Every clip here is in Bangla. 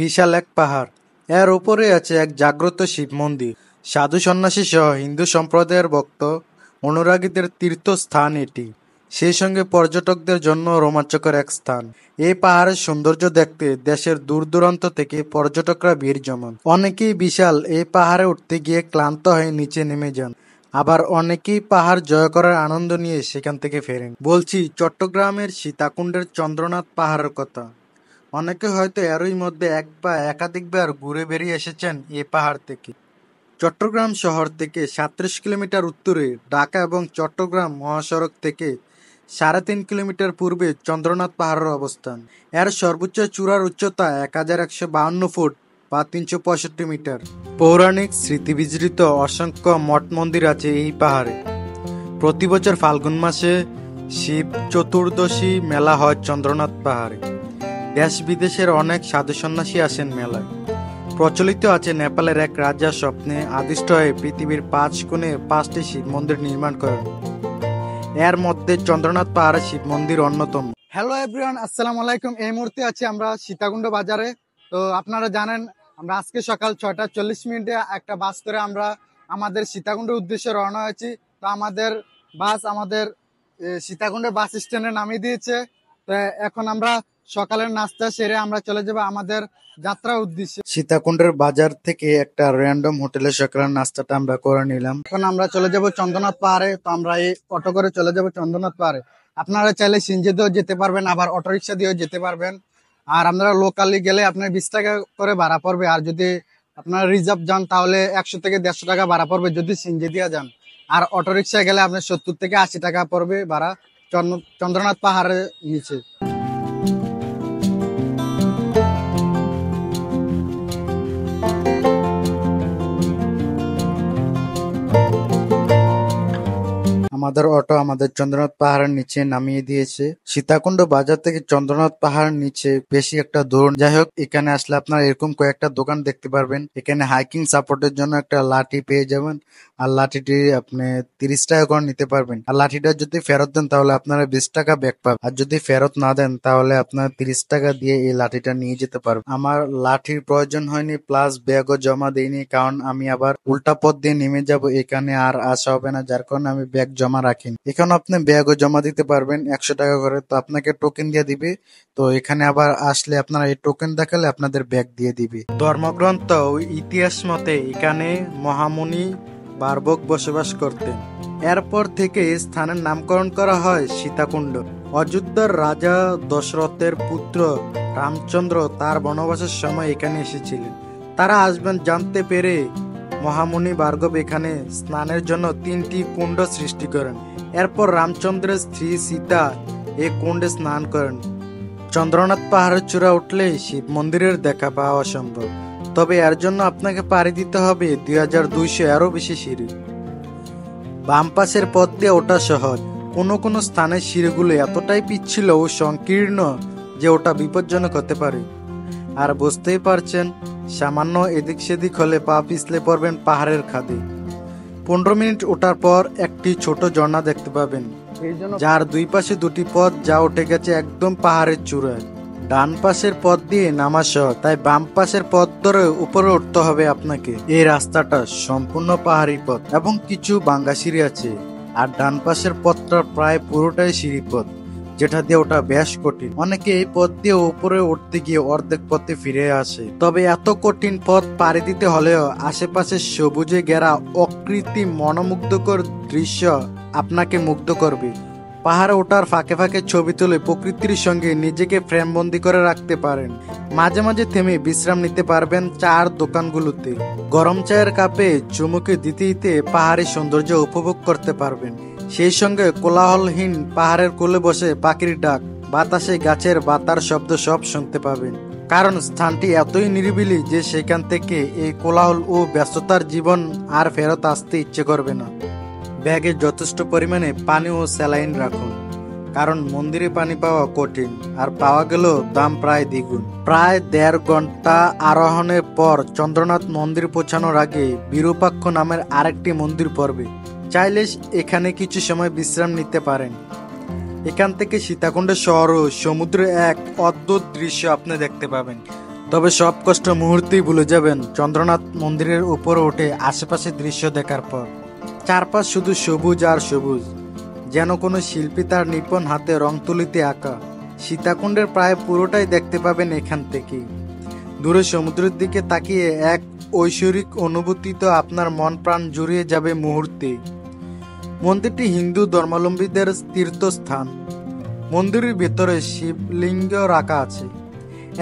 বিশাল এক পাহাড়। এর উপরে আছে এক জাগ্রত শিব মন্দির। সাধু সন্ন্যাসী সহ হিন্দু সম্প্রদায়ের ভক্ত অনুরাগীদের তীর্থস্থান এটি। সেই সঙ্গে পর্যটকদের জন্য রোমাঞ্চকর এক স্থান। এই পাহাড়ের সৌন্দর্য দেখতে দেশের দূর দূরান্ত থেকে পর্যটকরা ভিড় জমান। অনেকেই বিশাল এই পাহাড়ে উঠতে গিয়ে ক্লান্ত হয়ে নিচে নেমে যান, আবার অনেকেই পাহাড় জয় করার আনন্দ নিয়ে সেখান থেকে ফেরেন। বলছি চট্টগ্রামের সীতাকুণ্ডের চন্দ্রনাথ পাহাড়ের কথা। অনেকে হয়তো এরই মধ্যে এক বা একাধিকবার ঘুরে বেরিয়ে এসেছেন এই পাহাড় থেকে। চট্টগ্রাম শহর থেকে 37 কিলোমিটার উত্তরে, ঢাকা এবং চট্টগ্রাম মহাসড়ক থেকে 3.5 কিলোমিটার পূর্বে চন্দ্রনাথ পাহাড়ের অবস্থান। এর সর্বোচ্চ চূড়ার উচ্চতা 1152 ফুট বা 365 মিটার। পৌরাণিক স্মৃতিবিজড়িত অসংখ্য মঠ মন্দির আছে এই পাহাড়ে। প্রতি বছর ফাল্গুন মাসে শিব চতুর্দশী মেলা হয় চন্দ্রনাথ পাহাড়ে। দেশ বিদেশের অনেক সাধু সন্ন্যাসী আসেন মেলায়। প্রচলিত আছে নেপালের এক রাজা স্বপ্নে আদিষ্ট হয়ে পৃথিবীর 5 কোণে 5টি শিব মন্দির নির্মাণ করেন। এর মধ্যে চন্দ্রনাথ পাহাড়ের শিব মন্দির অন্যতম। হ্যালো এভরিওয়ান, আসসালামু আলাইকুম। এই মুহূর্তে আছি আমরা সীতাকুণ্ড বাজারে। তো আপনারা জানেন আমরা আজকে সকাল 6:40 একটা বাস করে আমরা আমাদের সীতাকুণ্ডের উদ্দেশ্যে রওনা হয়েছি। তো আমাদের বাস আমাদের সীতাকুণ্ডের বাস স্ট্যান্ডে নামিয়ে দিয়েছে। তো এখন আমরা সকালের নাস্তা সেরে আমরা চলে যাব আমাদের যাত্রার উদ্দেশ্যে। সীতাকুণ্ডের বাজার থেকে একটা র্যান্ডম হোটেলে সকালের নাস্তাটা আমরা করে নিলাম। এখন আমরা চলে যাব চন্দ্রনাথ পাহাড়ে। তো আমরা এই অটো করে চলে যাব চন্দ্রনাথ পাহাড়ে। আপনারা চাইলে সিএনজি দিয়েও যেতে পারবেন, আবার অটোরিকশা দিয়েও যেতে পারবেন। আর আপনারা লোকালি গেলে আপনার 20 টাকা করে ভাড়া পড়বে। আর যদি আপনারা রিজার্ভ যান তাহলে 100 থেকে 150 টাকা ভাড়া পড়বে যদি সিএনজি দিয়ে যান। আর অটোরিকশা গেলে আপনার 70 থেকে 80 টাকা পড়বে ভাড়া চন্দ্রনাথ পাহাড়ের নিচে। আমাদের অটো আমাদের চন্দ্রনাথ পাহাড়ের নিচে নামিয়ে দিয়েছে। সীতাকুণ্ড বাজার থেকে চন্দ্রনাথ পাহাড়ের নিচে বেশি একটা দূর। যাই হোক, এখানে আসলে আপনারা এরকম কয়েকটা দোকান দেখতে পারবেন। এখানে হাইকিং সাপোর্টের জন্য একটা লাঠি পেয়ে যাবেন, আর লাঠিটি আপনি 30 টাকা করে নিতে পারবেন। আর লাঠিটা যদি ফেরত দেন তাহলে আপনারা 20 টাকা ব্যাক পাবেন। আর যদি ফেরত না দেন তাহলে আপনারা 30 টাকা দিয়ে এই লাঠিটা নিয়ে যেতে পারবেন। আমার লাঠির প্রয়োজন হয়নি, প্লাস ব্যাগও জমা দিইনি, কারণ আমি আবার উল্টা পথ দিয়ে নেমে যাব, এখানে আর আসা হবে না, যার কারণে আমি ব্যাগ জমা রাখিনি। এখানে আপনি ব্যাগও জমা দিতে পারবেন 100 টাকা করে। তো আপনাকে টোকেন দিয়ে দিবে। তো এখানে আবার আসলে আপনারা এই টোকেন দেখালে আপনাদের ব্যাগ দিয়ে দিবে। ধর্মগ্রন্থ ও ইতিহাস মতে এখানে মহামুনি বার্বক বসবাস করতেন। এরপর থেকে স্থানের নামকরণ করা হয় সীতাকুণ্ড। অযোধ্যার রাজা দশরথের পুত্র রামচন্দ্র তার বনবাসের সময় এখানে এসেছিলেন। তারা আসবেন জানতে পেরে মহামুনি ভার্গব এখানে স্নানের জন্য 3টি কুণ্ড সৃষ্টি করেন। এরপর রামচন্দ্রের স্ত্রী সীতা এই কুণ্ডে স্নান করেন। চন্দ্রনাথ পাহাড়ের চূড়া উঠলেই শিব মন্দিরের দেখা পাওয়া সম্ভব, তবে এর জন্য আপনাকে পাড়ি দিতে হবে 2200 এরও বেশি সিঁড়ি। বাম পাশের পথ দিয়ে ওঠা সহজ, কোনো কোনো স্থানের সিঁড়িগুলো এতটাই পিচ্ছিল ও সংকীর্ণ যে ওটা বিপজ্জনক হতে পারে। আর বুঝতেই পারছেন, সামান্য এদিক সেদিক হলে পা পিছলে পড়বেন পাহাড়ের খাদে। 15 মিনিট ওঠার পর একটি ছোট ঝর্ণা দেখতে পাবেন, যার দুই পাশে 2টি পথ যা উঠে গেছে একদম পাহাড়ের চূড়ায়। ডান পাশের পথ দিয়ে নামা সহ, তাই বাম পাশের পথ ধরে উপরে উঠতে হবে আপনাকে। এই রাস্তাটা সম্পূর্ণ পাহাড়ি পথ এবং কিছু ভাঙ্গা সিঁড়ি আছে। আর ডান পাশের পথটা প্রায় পুরোটাই সিঁড়ি পথ, যেটা দিয়ে ওটা বেশ কঠিন। অনেকে এই পথ দিয়ে উপরে উঠতে গিয়ে অর্ধেক পথে ফিরে আসে। তবে এত কঠিন পথ পাড়ি দিতে হলেও আশেপাশে সবুজে ঘেরা অকৃত্রিম মনোমুগ্ধকর দৃশ্য আপনাকে মুগ্ধ করবে। পাহাড়ে ওঠার ফাঁকে ফাঁকে ছবি তুলে প্রকৃতির সঙ্গে নিজেকে ফ্রেমবন্দি করে রাখতে পারেন। মাঝে মাঝে থেমে বিশ্রাম নিতে পারবেন চার দোকানগুলোতে। গরম চায়ের কাপে চুমুকে দিতে দিতে পাহাড়ি সৌন্দর্য উপভোগ করতে পারবেন। সেই সঙ্গে কোলাহলহীন পাহাড়ের কোলে বসে পাখির ডাক, বাতাসে গাছের বাতার শব্দ সব শুনতে পাবেন। কারণ স্থানটি এতই নিরিবিলি যে সেখান থেকে এই কোলাহল ও ব্যস্ততার জীবন আর ফেরত আসতে ইচ্ছে করবে না। ব্যাগে যথেষ্ট পরিমাণে পানি ও স্যালাইন রাখুন, কারণ মন্দিরে পানি পাওয়া কঠিন, আর পাওয়া গেলেও দাম প্রায় দ্বিগুণ। প্রায় 1.5 ঘন্টা আরোহণের পর চন্দ্রনাথ মন্দির পৌঁছানোর আগে বিরূপাক্ষ নামের আরেকটি মন্দির পড়বে। চাইলে এখানে কিছু সময় বিশ্রাম নিতে পারেন। এখান থেকে সীতাকুণ্ড শহর ও সমুদ্রের এক অদ্ভুত দৃশ্য আপনি দেখতে পাবেন। তবে সব কষ্ট মুহূর্তেই ভুলে যাবেন চন্দ্রনাথ মন্দিরের উপরে উঠে আশেপাশে দৃশ্য দেখার পর। চারপাশ শুধু সবুজ আর সবুজ, যেন কোনো শিল্পী তার নিপুণ হাতে রং তুলিতে আঁকা। সীতাকুণ্ডের প্রায় পুরোটাই দেখতে পাবেন এখান থেকেই। দূরে সমুদ্রের দিকে তাকিয়ে এক ঐশ্বরিক অনুভূতি তো আপনার মন প্রাণ জুড়িয়ে যাবে মুহূর্তে। মন্দিরটি হিন্দু ধর্মাবলম্বীদের তীর্থস্থান। মন্দিরের ভেতরে শিবলিঙ্গ রাখা আছে।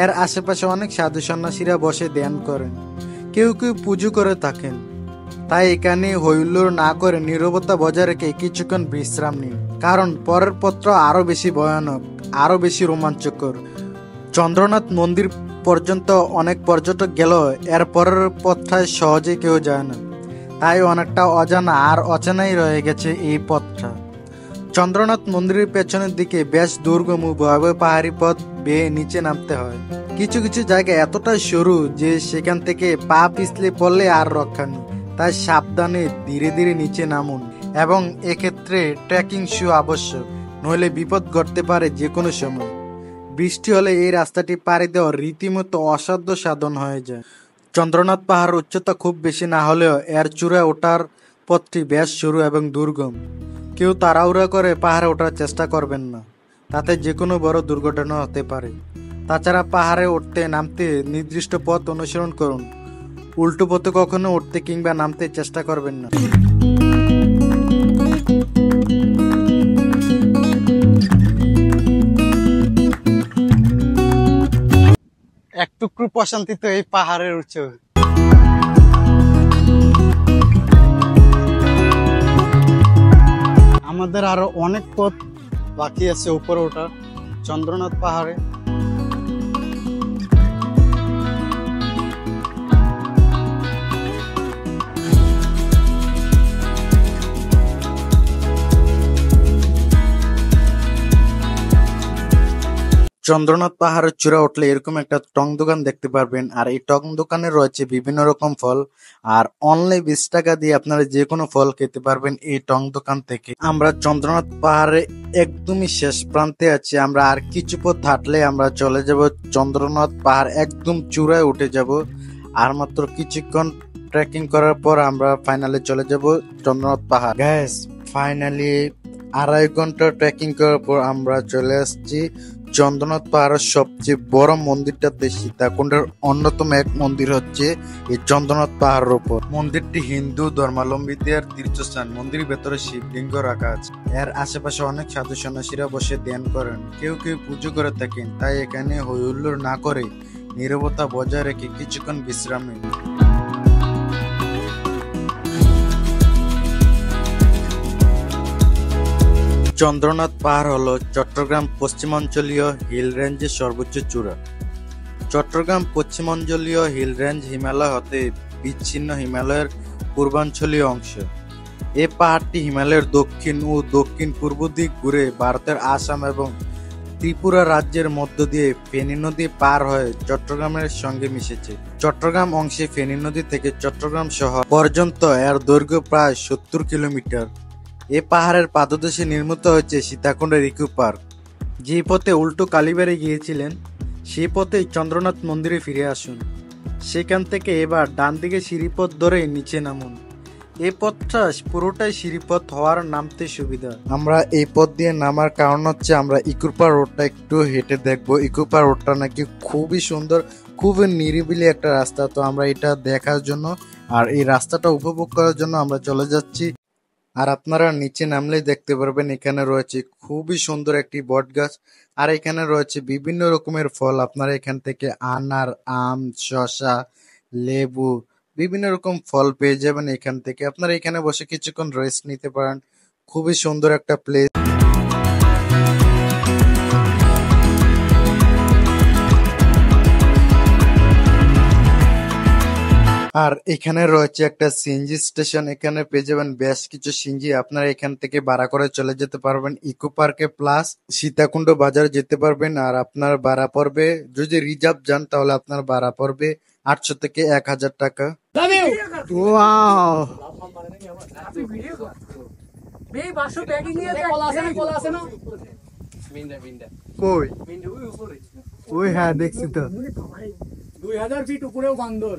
এর আশেপাশে অনেক সাধু সন্ন্যাসীরা বসে ধ্যান করেন, কেউ কেউ পুজো করে থাকেন। তাই এখানে হইহুল্লোড় না করে নীরবতা বজায় রেখে কিছুক্ষণ বিশ্রাম নিন, কারণ পরের পত্র আরো বেশি ভয়ানক, আরো বেশি রোমাঞ্চকর। চন্দ্রনাথ মন্দির পর্যন্ত অনেক পর্যটক গেলেও এর পরের পথটায় সহজে কেউ যায় না, তাই অনেকটা অজানা আর অচেনাই রয়ে গেছে এই পথটা। চন্দ্রনাথ মন্দিরের পেছনের দিকে বেশ দুর্গম ও ভয়াবহ পাহাড়ি পথ বেয়ে নিচে নামতে হয়। কিছু কিছু জায়গা এতটাই সরু যে সেখান থেকে পা পিছলে পড়লে আর রক্ষা নেই, তাই সাবধানে ধীরে ধীরে নিচে নামুন। এবং এক্ষেত্রে ট্রেকিং শু আবশ্যক, নইলে বিপদ ঘটতে পারে যে কোনো সময়। বৃষ্টি হলে এই রাস্তাটি পাড়ি দেওয়া রীতিমতো অসাধ্য সাধন হয়ে যায়। চন্দ্রনাথ পাহাড় উচ্চতা খুব বেশি না হলেও এর চূড়ায় ওঠার পথটি বেশ সরু এবং দুর্গম। কেউ তাড়াহুড়া করে পাহাড়ে ওঠার চেষ্টা করবেন না, তাতে যে কোনো বড় দুর্ঘটনা হতে পারে। তাছাড়া পাহাড়ে উঠতে নামতে নির্দিষ্ট পথ অনুসরণ করুন, উল্টো পথে কখনো উঠতে কিংবা নামতে চেষ্টা করবেন না। এক টুকরো প্রশান্তি তো এই পাহাড়ের উচ্চ। আমাদের আরো অনেক পথ বাকি আছে উপরে ওঠা চন্দ্রনাথ পাহাড়ে। চন্দ্রনাথ পাহাড়ের চূড়া উঠলে এরকম একটা টং দোকান দেখতে পারবেন, আর এই টং দোকানে রয়েছে বিভিন্ন রকম ফল, আর অনলি 20 টাকা দিয়ে আপনারা যে কোনো ফল খেতে পারবেন এই টং দোকান থেকে। আমরা চন্দ্রনাথ পাহাড়ে একদমই শেষ প্রান্তে আছি, আমরা আর কিছু পথ হাঁটলে আমরা চলে যাব চন্দ্রনাথ পাহাড়, একদম চূড়ায় উঠে যাব। আর মাত্র কিছুক্ষণ ট্রেকিং করার পর আমরা ফাইনালি চলে যাব চন্দ্রনাথ পাহাড়। গ্যাস ফাইনালি 2.5 ঘন্টা ট্রেকিং করার পর আমরা চলে আসছি চন্দ্রনাথ পাহাড়ের সবচেয়ে বড় মন্দিরটাতে। সীতাকুণ্ডের অন্যতম এক মন্দির হচ্ছে এই চন্দ্রনাথ পাহাড়ের উপর। মন্দিরটি হিন্দু ধর্মাবলম্বীদের তীর্থস্থান। মন্দিরের ভেতরে শিবলিঙ্গ রাখা আছে। এর আশেপাশে অনেক সাধু সন্ন্যাসীরা বসে ধ্যান করেন, কেউ কেউ পুজো করে থাকেন। তাই এখানে হইহুল্লোড় না করে নীরবতা বজায় রেখে কিছুক্ষণ বিশ্রাম নিন। চন্দ্রনাথ পাহাড় হলো চট্টগ্রাম পশ্চিমাঞ্চলীয় হিল রেঞ্জের সর্বোচ্চ চূড়া। চট্টগ্রাম পশ্চিমাঞ্চলীয় হিল রেঞ্জ হিমালয় হতে বিচ্ছিন্ন হিমালয়ের পূর্বাঞ্চলীয় অংশ। এই পাহাড়টি হিমালয়ের দক্ষিণ ও দক্ষিণ পূর্ব দিক ঘুরে ভারতের আসাম এবং ত্রিপুরা রাজ্যের মধ্য দিয়ে ফেনী নদী পার হয়ে চট্টগ্রামের সঙ্গে মিশেছে। চট্টগ্রাম অংশে ফেনী নদী থেকে চট্টগ্রাম শহর পর্যন্ত এর দৈর্ঘ্য প্রায় 70 কিলোমিটার। এ পাহাড়ের পাদদেশে নির্মিত হয়েছে সীতাকুণ্ডের ইকো পার্ক। যে পথে উল্টো কালীবাড়ি গিয়েছিলেন সেই পথেই চন্দ্রনাথ মন্দিরে ফিরে আসুন। সেখান থেকে এবার ডান দিকে সিঁড়িপথ ধরে নিচে নামুন। এই পথটা পুরোটাই সিঁড়িপথ হওয়ার নামতে সুবিধা। আমরা এই পথ দিয়ে নামার কারণ হচ্ছে আমরা ইকুপা রোডটা একটু হেঁটে দেখবো। ইকুপা রোডটা নাকি খুবই সুন্দর, খুবই নিরিবিলি একটা রাস্তা। তো আমরা এটা দেখার জন্য আর এই রাস্তাটা উপভোগ করার জন্য আমরা চলে যাচ্ছি। আর আপনারা নিচে নামলেই দেখতে পারবেন এখানে রয়েছে খুবই সুন্দর একটি বট গাছ, আর এখানে রয়েছে বিভিন্ন রকমের ফল। আপনারা এখান থেকে আনার, আম, শসা, লেবু বিভিন্ন রকম ফল পেয়ে যাবেন এখান থেকে। আপনারা এখানে বসে কিছুক্ষণ রেস্ট নিতে পারেন। খুবই সুন্দর একটা প্লেস। আর এখানে রয়েছে একটা সিএনজি স্টেশন। এখানে পেয়ে যাবেন বেশ কিছু সিএনজি। আপনারা এখান থেকে ভাড়া করে চলে যেতে পারবেন ইকো পার্কে, প্লাস সীতাকুণ্ড বাজার যেতে পারবেন। আর আপনার ভাড়া পড়বে, যদি রিজার্ভ যান তাহলে আপনার ভাড়া পড়বে 800 থেকে 1000 টাকা। ওয়াও, কই? ওই হ্যাঁ দেখছি তো। 2000 ফিট উপরেও বান্দর,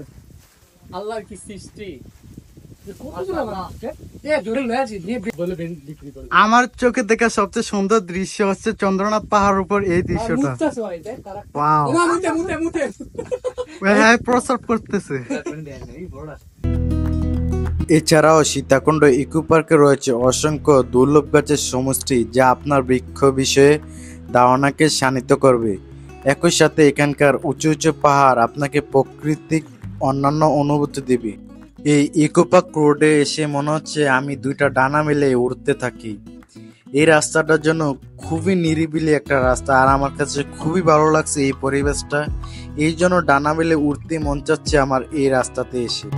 আল্লাহর কি সৃষ্টি। আমার চোখে দেখা সবচেয়ে সুন্দর দৃশ্য হচ্ছে চন্দ্রনাথ পাহাড়ের উপর এই দৃশ্যটা। ওয়াও, হ্যাঁ প্রস্রাব করতেছে। এছাড়াও সীতাকুণ্ড ইকো পার্কে রয়েছে অসংখ্য দুর্লভ গাছের সমষ্টি, যা আপনার বৃক্ষ বিষয়ে ধারণাকে শানিত করবে। একই সাথে এখানকার উঁচু উঁচু পাহাড় আপনাকে প্রাকৃতিক অন্যান্য অনুভূতি দেবে। এই ইকো পার্ক রোডে এসে মনে হচ্ছে আমি দুইটা ডানা মেলে উড়তে থাকি। এই রাস্তাটার জন্য খুবই নিরিবিলি একটা রাস্তা, আর আমার কাছে খুবই ভালো লাগছে এই পরিবেশটা। এই জন্য ডানা মেলে উড়তে মন চাচ্ছে আমার এই রাস্তাতে এসে।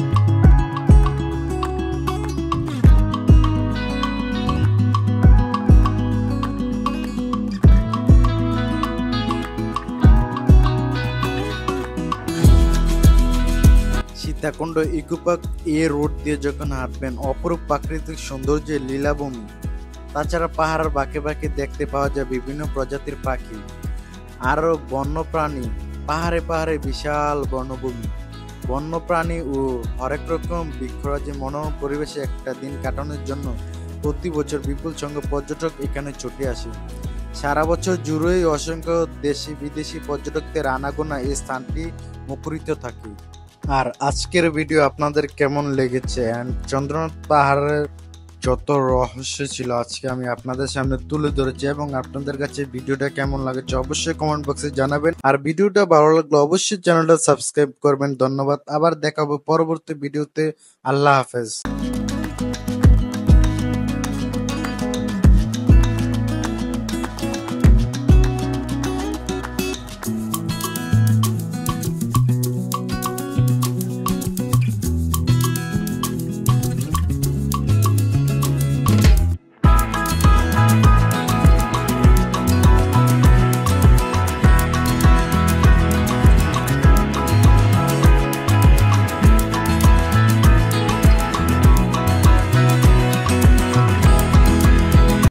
সীতাকুণ্ড ইকো পার্ক এ রোড দিয়ে যখন হাঁটবেন, অপরূপ প্রাকৃতিক সৌন্দর্যের লীলাভূমি। তাছাড়া পাহাড়ের বাঁকে বাঁকে দেখতে পাওয়া যায় বিভিন্ন প্রজাতির পাখি, আরও বন্যপ্রাণী। পাহাড়ে পাহাড়ে বিশাল বনভূমি, বন্যপ্রাণী ও হরেক রকম বৃক্ষরাজি মনোরম পরিবেশে একটা দিন কাটানোর জন্য প্রতি বছর বিপুল সংখ্যক পর্যটক এখানে ছুটে আসে। সারা বছর জুড়েই অসংখ্য দেশি বিদেশি পর্যটকদের আনাগোনা এই স্থানটি মুখরিত থাকে। আর আজকের ভিডিও আপনাদের কেমন লেগেছে, অ্যান্ড চন্দ্রনাথ পাহাড়ের যত রহস্য ছিল আজকে আমি আপনাদের সামনে তুলে ধরেছি, এবং আপনাদের কাছে ভিডিওটা কেমন লাগছে অবশ্যই কমেন্ট বক্সে জানাবেন। আর ভিডিওটা ভালো লাগলে অবশ্যই চ্যানেলটা সাবস্ক্রাইব করবেন। ধন্যবাদ, আবার দেখা হবে পরবর্তী ভিডিওতে। আল্লাহ হাফেজ।